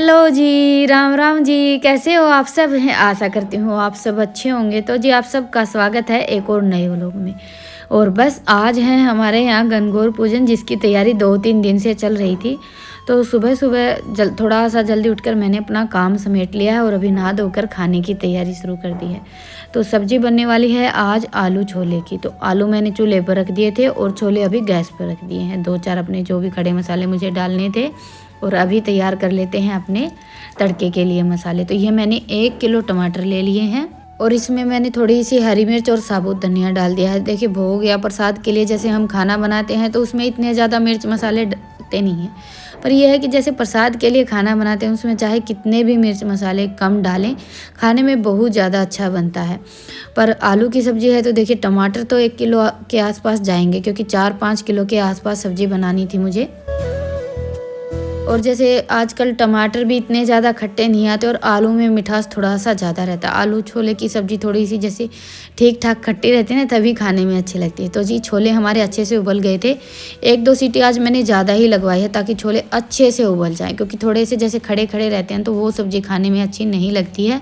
Hello जी, राम राम जी। कैसे हो आप सब? हैं आशा करती हूँ आप सब अच्छे होंगे। तो जी आप सबका स्वागत है एक और नए व्लॉग में। और बस आज है हमारे यहाँ गणगौर पूजन, जिसकी तैयारी 2-3 दिन से चल रही थी। तो सुबह सुबह थोड़ा सा जल्दी उठकर मैंने अपना काम समेट लिया है और अभी नहा धोकर खाने की तैयारी शुरू कर दी है। तो सब्जी बनने वाली है आज आलू छोले की। तो आलू मैंने चूल्हे पर रख दिए थे और छोले अभी गैस पर रख दिए हैं। 2-4 अपने जो भी खड़े मसाले मुझे डालने थे और अभी तैयार कर लेते हैं अपने तड़के के लिए मसाले। तो ये मैंने 1 किलो टमाटर ले लिए हैं और इसमें मैंने थोड़ी सी हरी मिर्च और साबुत धनिया डाल दिया है। देखिए भोग या प्रसाद के लिए जैसे हम खाना बनाते हैं तो उसमें इतने ज़्यादा मिर्च मसाले डलते नहीं हैं, पर यह है कि जैसे प्रसाद के लिए खाना बनाते हैं उसमें चाहे कितने भी मिर्च मसाले कम डालें, खाने में बहुत ज़्यादा अच्छा बनता है। पर आलू की सब्ज़ी है तो देखिए टमाटर तो 1 किलो के आसपास जाएंगे, क्योंकि 4-5 किलो के आसपास सब्ज़ी बनानी थी मुझे। और जैसे आजकल टमाटर भी इतने ज़्यादा खट्टे नहीं आते और आलू में मिठास थोड़ा सा ज़्यादा रहता है। आलू छोले की सब्ज़ी थोड़ी सी जैसे ठीक ठाक खट्टी रहती है ना, तभी खाने में अच्छी लगती है। तो जी छोले हमारे अच्छे से उबल गए थे। 1-2 सीटी आज मैंने ज़्यादा ही लगवाई है ताकि छोले अच्छे से उबल जाएँ, क्योंकि थोड़े से जैसे खड़े खड़े रहते हैं तो वो सब्ज़ी खाने में अच्छी नहीं लगती है।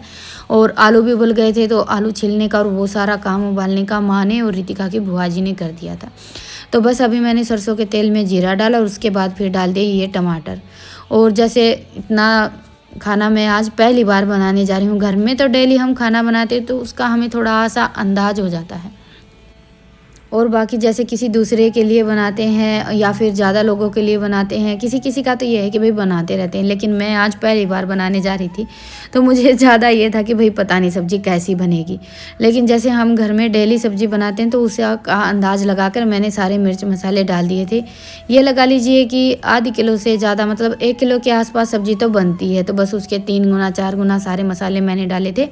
और आलू भी उबल गए थे तो आलू छीलने का और वो सारा काम उबालने का माँ ने और रितिका की बुआ जी ने कर दिया था। तो बस अभी मैंने सरसों के तेल में जीरा डाला और उसके बाद फिर डाल दिए ये टमाटर। और जैसे इतना खाना मैं आज पहली बार बनाने जा रही हूँ। घर में तो डेली हम खाना बनाते तो उसका हमें थोड़ा सा अंदाज हो जाता है, और बाकी जैसे किसी दूसरे के लिए बनाते हैं या फिर ज़्यादा लोगों के लिए बनाते हैं, किसी किसी का तो ये है कि भाई बनाते रहते हैं। लेकिन मैं आज पहली बार बनाने जा रही थी तो मुझे ज़्यादा ये था कि भाई पता नहीं सब्ज़ी कैसी बनेगी। लेकिन जैसे हम घर में डेली सब्ज़ी बनाते हैं तो उसका अंदाज़ लगाकर मैंने सारे मिर्च मसाले डाल दिए थे। ये लगा लीजिए कि आधी किलो से ज़्यादा, मतलब 1 किलो के आसपास सब्ज़ी तो बनती है, तो बस उसके 3 गुना 4 गुना सारे मसाले मैंने डाले थे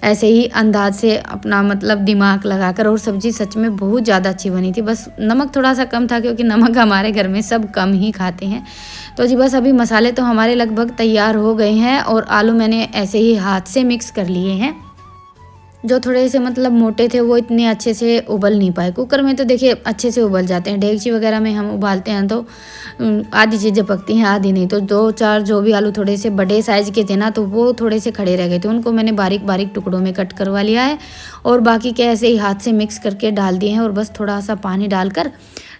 ऐसे ही अंदाज से अपना मतलब दिमाग लगाकर। और सब्ज़ी सच में बहुत ज़्यादा अच्छी बनी थी। बस नमक थोड़ा सा कम था, क्योंकि नमक हमारे घर में सब कम ही खाते हैं। तो जी बस अभी मसाले तो हमारे लगभग तैयार हो गए हैं और आलू मैंने ऐसे ही हाथ से मिक्स कर लिए हैं। जो थोड़े से मतलब मोटे थे वो इतने अच्छे से उबल नहीं पाए। कुकर में तो देखिए अच्छे से उबल जाते हैं, डेगची वगैरह में हम उबालते हैं तो आधी चीज़ें पकती हैं आधी नहीं। तो 2-4 जो भी आलू थोड़े से बड़े साइज़ के थे ना, तो वो थोड़े से खड़े रह गए थे, उनको मैंने बारीक बारीक टुकड़ों में कट करवा लिया है और बाकी के ऐसे ही हाथ से मिक्स करके डाल दिए हैं। और बस थोड़ा सा पानी डालकर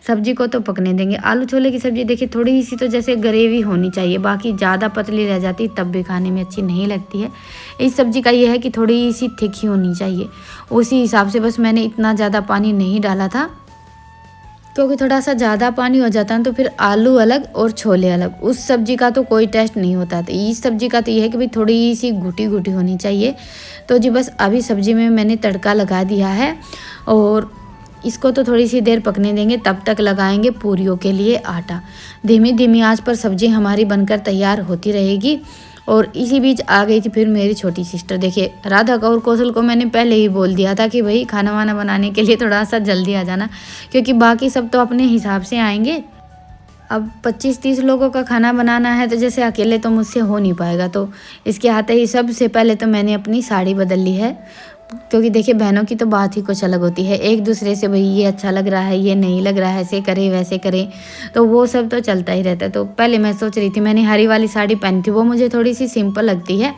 सब्जी को तो पकने देंगे। आलू छोले की सब्ज़ी देखिए थोड़ी सी तो जैसे ग्रेवी होनी चाहिए, बाकी ज़्यादा पतली रह जाती तब भी खाने में अच्छी नहीं लगती है। इस सब्ज़ी का ये है कि थोड़ी सी थिक ही होनी चाहिए। उसी हिसाब से बस मैंने इतना ज़्यादा पानी नहीं डाला था, क्योंकि थोड़ा सा ज़्यादा पानी हो जाता है तो फिर आलू अलग और छोले अलग, उस सब्ज़ी का तो कोई टेस्ट नहीं होता। तो इस सब्ज़ी का तो ये है कि भाई थोड़ी सी घुटी घुटी होनी चाहिए। तो जी बस अभी सब्ज़ी में मैंने तड़का लगा दिया है और इसको तो थोड़ी सी देर पकने देंगे। तब तक लगाएंगे पूरियों के लिए आटा। धीमी धीमी आंच पर सब्ज़ी हमारी बनकर तैयार होती रहेगी। और इसी बीच आ गई थी फिर मेरी छोटी सिस्टर। देखिए राधा और कौशल को मैंने पहले ही बोल दिया था कि भाई खाना वाना बनाने के लिए थोड़ा सा जल्दी आ जाना, क्योंकि बाकी सब तो अपने हिसाब से आएंगे। अब 25-30 लोगों का खाना बनाना है तो जैसे अकेले तो मुझसे हो नहीं पाएगा। तो इसके आते ही सबसे पहले तो मैंने अपनी साड़ी बदल ली है, क्योंकि देखिए बहनों की तो बात ही कुछ अलग होती है। एक दूसरे से भाई ये अच्छा लग रहा है, ये नहीं लग रहा है, ऐसे करें वैसे करें, तो वो सब तो चलता ही रहता है। तो पहले मैं सोच रही थी, मैंने हरी वाली साड़ी पहनी थी, वो मुझे थोड़ी सी सिंपल लगती है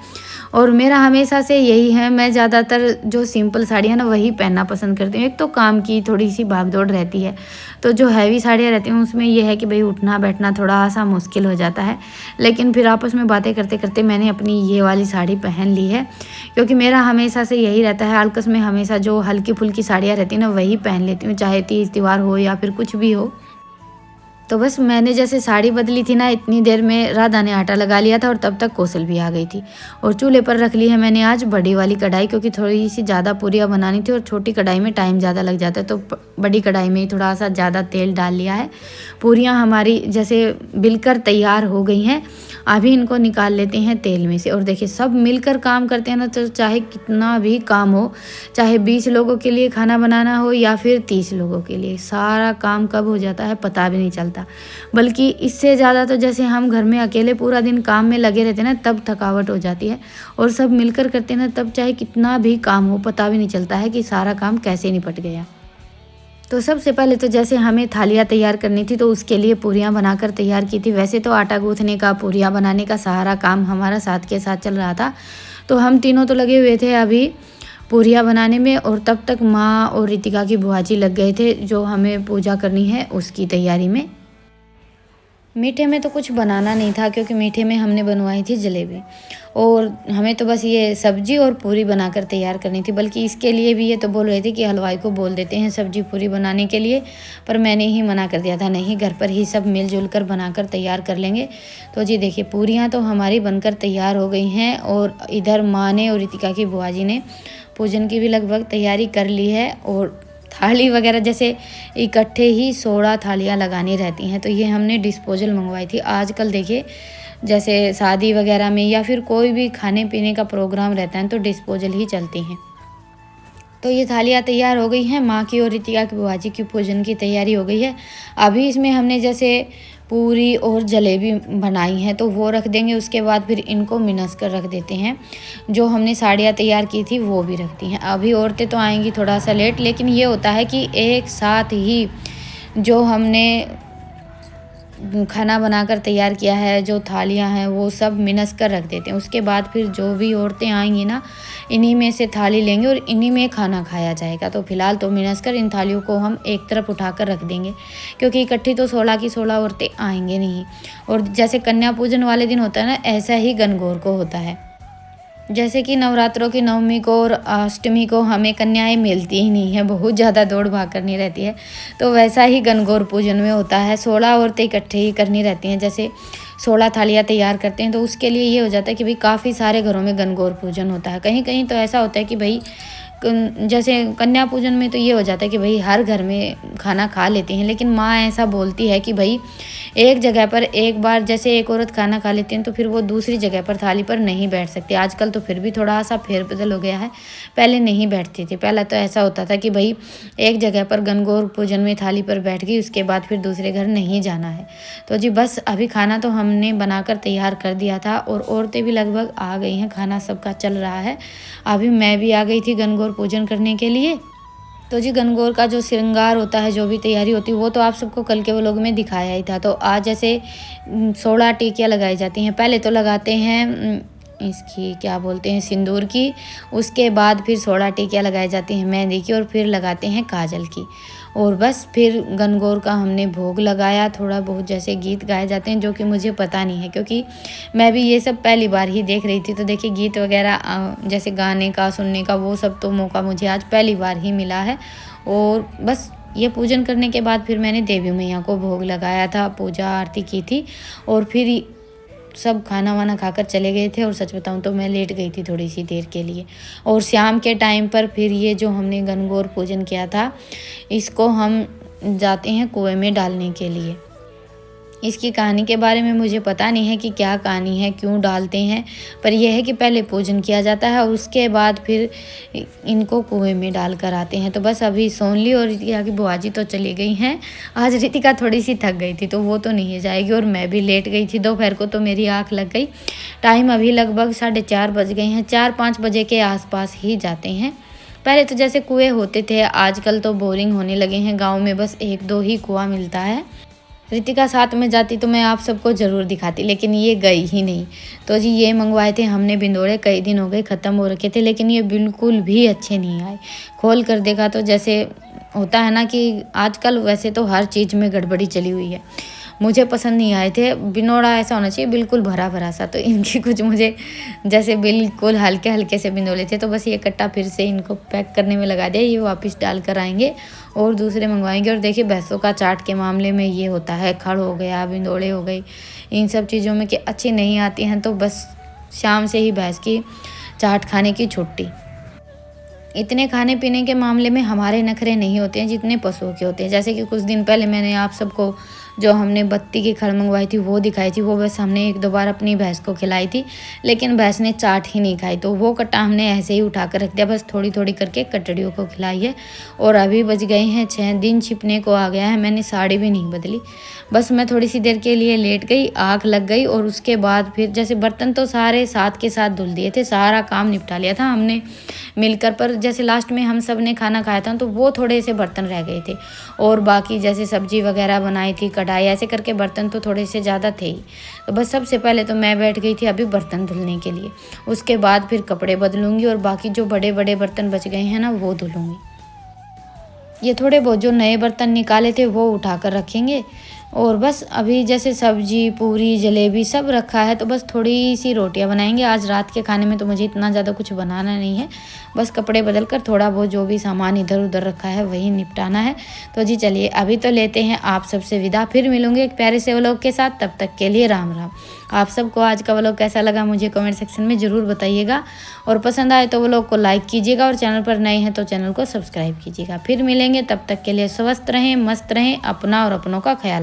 और मेरा हमेशा से यही है, मैं ज़्यादातर जो सिंपल साड़ी है ना वही पहनना पसंद करती हूँ। एक तो काम की थोड़ी सी भागदौड़ रहती है, तो जो हैवी साड़ियाँ रहती हैं उसमें यह है कि भाई उठना बैठना थोड़ा सा मुश्किल हो जाता है। लेकिन फिर आपस में बातें करते करते मैंने अपनी ये वाली साड़ी पहन ली है, क्योंकि मेरा हमेशा से यही रहता है, आलकस में हमेशा जो हल्की फुल्की साड़ियाँ रहती हैं ना वही पहन लेती हूँ, चाहे तीज त्योहार हो या फिर कुछ भी हो। तो बस मैंने जैसे साड़ी बदली थी ना, इतनी देर में राधा ने आटा लगा लिया था और तब तक कौशल भी आ गई थी। और चूल्हे पर रख ली है मैंने आज बड़ी वाली कढ़ाई, क्योंकि थोड़ी सी ज़्यादा पूरियाँ बनानी थी और छोटी कढ़ाई में टाइम ज़्यादा लग जाता है, तो बड़ी कढ़ाई में ही थोड़ा सा ज़्यादा तेल डाल लिया है। पूरियाँ हमारी जैसे बिलकर तैयार हो गई हैं, अभी इनको निकाल लेते हैं तेल में से। और देखिए सब मिलकर काम करते हैं ना, तो चाहे कितना भी काम हो, चाहे 20 लोगों के लिए खाना बनाना हो या फिर 30 लोगों के लिए, सारा काम कब हो जाता है पता भी नहीं चलता। बल्कि इससे ज़्यादा तो जैसे हम घर में अकेले पूरा दिन काम में लगे रहते हैं ना, तब थकावट हो जाती है। और सब मिलकर करते हैं ना, तब चाहे कितना भी काम हो पता भी नहीं चलता है कि सारा काम कैसे निपट गया। तो सबसे पहले तो जैसे हमें थालियाँ तैयार करनी थी तो उसके लिए पूरियाँ बनाकर तैयार की थी। वैसे तो आटा गूँथने का, पूरियाँ बनाने का सारा काम हमारा साथ के साथ चल रहा था, तो हम तीनों तो लगे हुए थे अभी पूरियाँ बनाने में, और तब तक माँ और रितिका की बुआ जी लग गए थे जो हमें पूजा करनी है उसकी तैयारी में। मीठे में तो कुछ बनाना नहीं था क्योंकि मीठे में हमने बनवाई थी जलेबी, और हमें तो बस ये सब्जी और पूरी बनाकर तैयार करनी थी। बल्कि इसके लिए भी ये तो बोल रहे थे कि हलवाई को बोल देते हैं सब्जी पूरी बनाने के लिए, पर मैंने ही मना कर दिया था, नहीं घर पर ही सब मिलजुल कर बनाकर तैयार कर लेंगे। तो जी देखिए पूरियाँ तो हमारी बनकर तैयार हो गई हैं, और इधर माँ ने और रितिका की बुआ जी ने पूजन की भी लगभग तैयारी कर ली है। और थाली वगैरह जैसे इकट्ठे ही 16 थालियाँ लगानी रहती हैं, तो ये हमने डिस्पोजल मंगवाई थी। आजकल देखिए जैसे शादी वगैरह में या फिर कोई भी खाने पीने का प्रोग्राम रहता है तो डिस्पोजल ही चलती हैं। तो ये थालियाँ तैयार हो गई हैं, माँ की और रितिका की बुआ जी की पूजन की तैयारी हो गई है। अभी इसमें हमने जैसे पूरी और जलेबी बनाई हैं तो वो रख देंगे, उसके बाद फिर इनको मिनस कर रख देते हैं। जो हमने साड़ियाँ तैयार की थी वो भी रखती हैं। अभी औरतें तो आएंगी थोड़ा सा लेट, लेकिन ये होता है कि एक साथ ही जो हमने खाना बनाकर तैयार किया है, जो थालियाँ हैं वो सब मिनस कर रख देते हैं। उसके बाद फिर जो भी औरतें आएंगी ना, इन्हीं में से थाली लेंगे और इन्हीं में खाना खाया जाएगा। तो फिलहाल तो मिनस कर इन थालियों को हम एक तरफ उठाकर रख देंगे, क्योंकि इकट्ठी तो 16 की 16 औरतें आएंगे नहीं। और जैसे कन्या पूजन वाले दिन होता है ना, ऐसा ही गणगौर को होता है। जैसे कि नवरात्रों की नवमी को और अष्टमी को हमें कन्याएं मिलती ही नहीं है, बहुत ज़्यादा दौड़ भाग करनी रहती है, तो वैसा ही गणगौर पूजन में होता है। 16 औरतें इकट्ठे ही करनी रहती हैं। जैसे 16 थालियाँ तैयार करते हैं तो उसके लिए ये हो जाता है कि भाई काफ़ी सारे घरों में गणगौर पूजन होता है। कहीं कहीं तो ऐसा होता है कि भाई जैसे कन्या पूजन में तो ये हो जाता है कि भाई हर घर में खाना खा लेते हैं, लेकिन माँ ऐसा बोलती है कि भाई एक जगह पर एक बार जैसे एक औरत खाना खा लेती है तो फिर वो दूसरी जगह पर थाली पर नहीं बैठ सकती। आजकल तो फिर भी थोड़ा सा फेरबदल हो गया है, पहले नहीं बैठती थी। पहले तो ऐसा होता था कि भाई एक जगह पर गणगौर पूजन में थाली पर बैठ गई, उसके बाद फिर दूसरे घर नहीं जाना है। तो जी बस अभी खाना तो हमने बनाकर तैयार कर दिया था और औरतें भी लगभग आ गई हैं, खाना सबका चल रहा है। अभी मैं भी आ गई थी गणगौर पूजन करने के लिए। तो जी गणगौर का जो श्रृंगार होता है, जो भी तैयारी होती है, वो तो आप सबको कल के व्लॉग में दिखाया ही था। तो आज जैसे 16 टिकियाँ लगाई जाती हैं। पहले तो लगाते हैं इसकी क्या बोलते हैं, सिंदूर की, उसके बाद फिर 16 टिकियाँ लगाई जाती हैं मेहंदी की, और फिर लगाते हैं काजल की। और बस फिर गणगौर का हमने भोग लगाया। थोड़ा बहुत जैसे गीत गाए जाते हैं, जो कि मुझे पता नहीं है क्योंकि मैं भी ये सब पहली बार ही देख रही थी। तो देखिए गीत वगैरह जैसे गाने का, सुनने का, वो सब तो मौका मुझे आज पहली बार ही मिला है। और बस ये पूजन करने के बाद फिर मैंने देवी मैया को भोग लगाया था, पूजा आरती की थी, और फिर सब खाना वाना खाकर चले गए थे। और सच बताऊं तो मैं लेट गई थी थोड़ी सी देर के लिए। और शाम के टाइम पर फिर ये जो हमने गणगौर पूजन किया था, इसको हम जाते हैं कुएं में डालने के लिए। इसकी कहानी के बारे में मुझे पता नहीं है कि क्या कहानी है, क्यों डालते हैं, पर यह है कि पहले पूजन किया जाता है और उसके बाद फिर इनको कुएं में डाल कर आते हैं। तो बस अभी सोनली और रितिका की बुआ जी तो चली गई हैं। आज रितिका थोड़ी सी थक गई थी तो वो तो नहीं जाएगी, और मैं भी लेट गई थी दोपहर को, तो मेरी आँख लग गई। टाइम अभी लगभग 4:30 बज गए हैं, 4-5 बजे के आसपास ही जाते हैं। पहले तो जैसे कुएँ होते थे, आजकल तो बोरिंग होने लगे हैं। गाँव में बस 1-2 ही कुआँ मिलता है। रितिका साथ में जाती तो मैं आप सबको ज़रूर दिखाती, लेकिन ये गई ही नहीं। तो जी ये मंगवाए थे हमने बिंदोड़े, कई दिन हो गए ख़त्म हो रखे थे, लेकिन ये बिल्कुल भी अच्छे नहीं आए। खोल कर देखा तो जैसे होता है ना कि आजकल वैसे तो हर चीज़ में गड़बड़ी चली हुई है, मुझे पसंद नहीं आए थे। बिनोड़ा ऐसा होना चाहिए बिल्कुल भरा भरा सा, तो इनकी कुछ मुझे जैसे बिल्कुल हल्के हल्के से बिंदोले थे। तो बस ये कट्टा फिर से इनको पैक करने में लगा दिया, ये वापस डाल कर आएंगे और दूसरे मंगवाएंगे। और देखिए भैंसों का चाट के मामले में ये होता है, खड़ हो गया, बिंदोड़े हो गई, इन सब चीज़ों में कि अच्छी नहीं आती हैं, तो बस शाम से ही भैंस की चाट खाने की छुट्टी। इतने खाने पीने के मामले में हमारे नखरे नहीं होते हैं जितने पशुओं के होते हैं। जैसे कि कुछ दिन पहले मैंने आप सबको जो हमने बत्ती की खड़ मंगवाई थी वो दिखाई थी, वो बस हमने 1-2 बार अपनी भैंस को खिलाई थी, लेकिन भैंस ने चाट ही नहीं खाई। तो वो कट्टा हमने ऐसे ही उठा कर रख दिया, बस थोड़ी थोड़ी करके कटड़ियों को खिलाई है। और अभी बज गए हैं 6, दिन छिपने को आ गया है। मैंने साड़ी भी नहीं बदली, बस मैं थोड़ी सी देर के लिए लेट गई, आँख लग गई और उसके बाद फिर जैसे बर्तन तो सारे साथ के साथ धुल दिए थे, सारा काम निपटा लिया था हमने मिलकर। पर जैसे लास्ट में हम सब ने खाना खाया था तो वो थोड़े से बर्तन रह गए थे, और बाकी जैसे सब्जी वगैरह बनाई थी, कढ़ाई, ऐसे करके बर्तन तो थोड़े से ज़्यादा थे ही। तो बस सबसे पहले तो मैं बैठ गई थी अभी बर्तन धुलने के लिए, उसके बाद फिर कपड़े बदलूँगी और बाकी जो बड़े बड़े बर्तन बच गए हैं ना वो धुलूँगी। ये थोड़े बहुत जो नए बर्तन निकाले थे वो उठा कर रखेंगे। और बस अभी जैसे सब्जी, पूरी, जलेबी सब रखा है, तो बस थोड़ी सी रोटियां बनाएंगे। आज रात के खाने में तो मुझे इतना ज़्यादा कुछ बनाना नहीं है, बस कपड़े बदल कर थोड़ा बहुत जो भी सामान इधर उधर रखा है वही निपटाना है। तो जी चलिए अभी तो लेते हैं आप सबसे विदा, फिर मिलूंगे एक प्यारे से व्लॉग के साथ। तब तक के लिए राम राम। आप सबको आज का व्लॉग कैसा लगा मुझे कमेंट सेक्शन में ज़रूर बताइएगा, और पसंद आए तो व्लॉग को लाइक कीजिएगा, और चैनल पर नए हैं तो चैनल को सब्सक्राइब कीजिएगा। फिर मिलेंगे, तब तक के लिए स्वस्थ रहें, मस्त रहें, अपना और अपनों का ख्याल